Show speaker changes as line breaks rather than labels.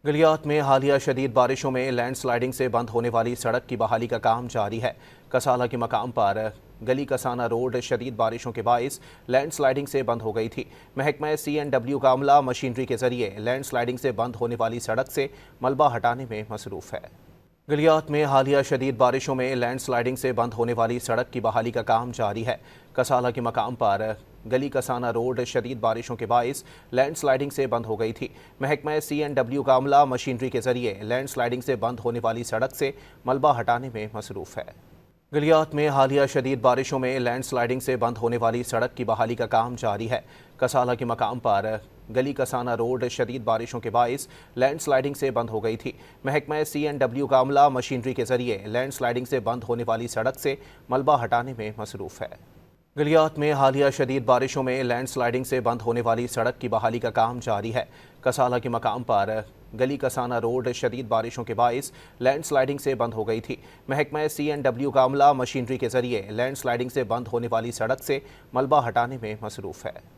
گلیات میں حالیہ شدید بارشوں میں لینڈ سلائیڈنگ سے بند ہونے والی سڑک کی بحالی کا کام جاری ہے۔ کسالہ کے مقام پر گلی کسانہ روڈ شدید بارشوں کے باعث لینڈ سلائیڈنگ سے بند ہو گئی تھی۔ محکمہ CNW کا عملہ مشینری کے ذریعے لینڈ سلائیڈنگ سے بند ہونے والی سڑک سے ملبہ ہٹانے میں مصروف ہے۔ گلیات میں حالیہ شدید بارشوں میں لینڈ سلائیڈنگ سے بند ہونے والی سڑک کی بحالی کا کام جاری ہے۔ کسالہ کے مقام پر گلی کسانہ روڈ شدید بارشوں کے باعث لینڈ سلائیڈنگ سے بند ہو گئی تھی۔ محکمہ CNW کا عملہ مشینری کے ذریعے لینڈ سلائیڈنگ سے بند ہونے والی سڑک سے ملبہ ہٹانے میں مصروف ہے۔ گلیات میں حالیہ شدید بارشوں میں لینڈ سلائیڈنگ سے بند ہونے والی سڑک کی بحالی کا کام جاری ہے۔ کسالہ کے مقام پر گلی کسانہ روڈ شدید بارشوں کے باعث لینڈ سلائیڈنگ سے بند ہو گئی تھی۔ محکمہ CNW کا عملہ مشینری کے ذریعے لینڈ سلائیڈنگ سے بند ہونے والی سڑک سے ملبہ ہٹانے میں مصروف ہے۔ گلیات میں حالیہ شدید بارشوں میں لینڈ سلائیڈنگ سے بند ہونے والی سڑک کی بحالی کا کام جاری ہے۔ کسالہ کے مقام پر گلی کسانہ روڈ شدید بارشوں کے باعث لینڈ سلائیڈنگ سے بند ہو گئی تھی۔ محکمہ CNW کا عملہ مشینری کے ذریعے لینڈ سلائیڈنگ سے بند ہونے والی سڑک سے ملبہ ہٹانے میں مصروف ہے۔